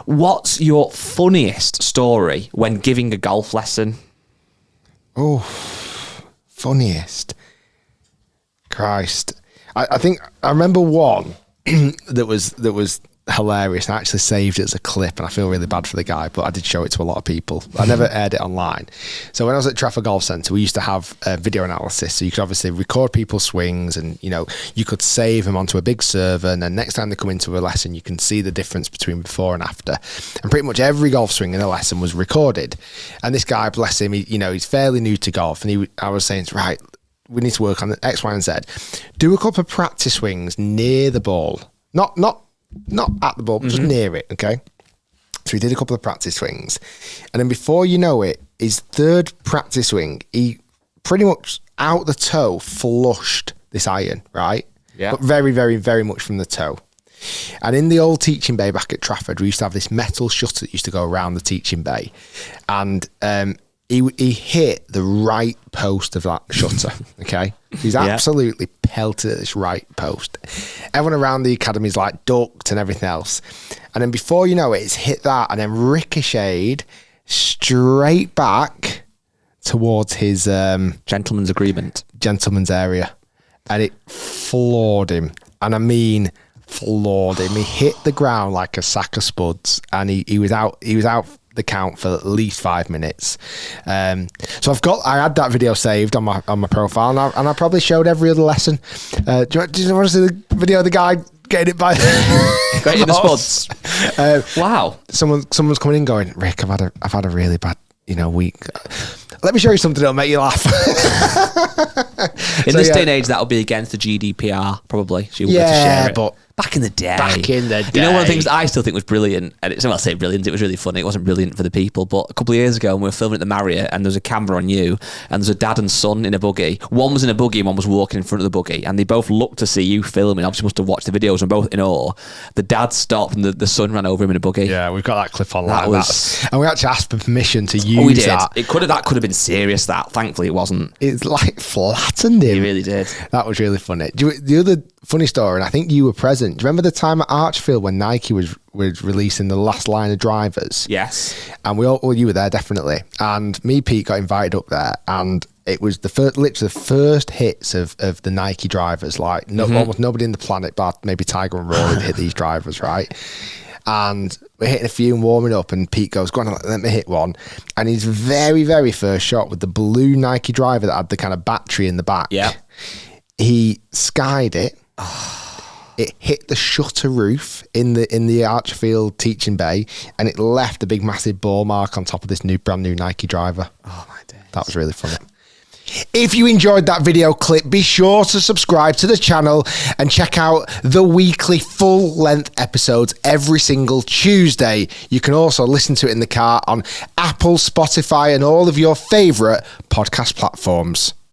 What's your funniest story when giving a golf lesson? Oh, funniest. Christ. I think I remember one that was hilarious. I actually saved it as a clip, and I feel really bad for the guy, but I did show it to a lot of people. I never aired it online. So when I was at Trafford Golf Centre, we used to have video analysis, so you could obviously record people's swings, and you could save them onto a big server, and then next time they come into a lesson, you can see the difference between before and after. And pretty much every golf swing in a lesson was recorded. And this guy, bless him, he's fairly new to golf, and I was saying, right, we need to work on X, Y, and Z. Do a couple of practice swings near the ball, not at the ball, but just near it, okay? So he did a couple of practice swings. And then before you know it, his third practice swing, he pretty much out the toe flushed this iron, right? Yeah. But very, very, very much from the toe. And in the old teaching bay back at Trafford, we used to have this metal shutter that used to go around the teaching bay. And he hit the right post of that shutter, okay? He's absolutely pelted at this right post. Everyone around the academy's like ducked and everything else. And then before you know it, it's hit that and then ricocheted straight back towards his... Gentleman's agreement. Gentleman's area. And it floored him. And I mean... floored him. He hit the ground like a sack of spuds, and he was out the count for at least 5 minutes. So I had that video saved on my profile, and I probably showed every other lesson. Do you want to see the video of the guy getting it by Getting the spuds? Wow. Someone's coming in going, Rick, I've had a really bad week. Let me show you something that'll make you laugh. In this day and age, that'll be against the GDPR, probably. So you to share it. But back in the day. One of the things that I still think was brilliant, and I'll say brilliant, it was really funny. It wasn't brilliant for the people, but a couple of years ago, when we were filming at the Marriott, and there was a camera on you, and there's a dad and son in a buggy. One was in a buggy, and one was walking in front of the buggy, and they both looked to see you filming. Obviously, must have watched the videos, and both in awe. The dad stopped, and the son ran over him in a buggy. Yeah, we've got that clip online. And we actually asked for permission to use we did. that. That could have been serious, that. Thankfully, it wasn't. It's like flattened him. He really did. That was really funny. The other funny story, and I think you were present. Do you remember the time at Archfield when Nike was releasing the last line of drivers? Yes. And you were there, definitely. And me, Pete, got invited up there, and it was literally the first hits of the Nike drivers. Like almost nobody in the planet, but maybe Tiger and Rory hit these drivers, right? And we're hitting a few and warming up, and Pete goes, go on, let me hit one. And his very, very first shot with the blue Nike driver that had the kind of battery in the back. Yeah. He skied it. It hit the shutter roof in the Archfield teaching bay, and it left a big massive ball mark on top of this brand new Nike driver. Oh my days. That was really funny. If you enjoyed that video clip, be sure to subscribe to the channel and check out the weekly full-length episodes every single Tuesday. You can also listen to it in the car on Apple, Spotify, and all of your favourite podcast platforms.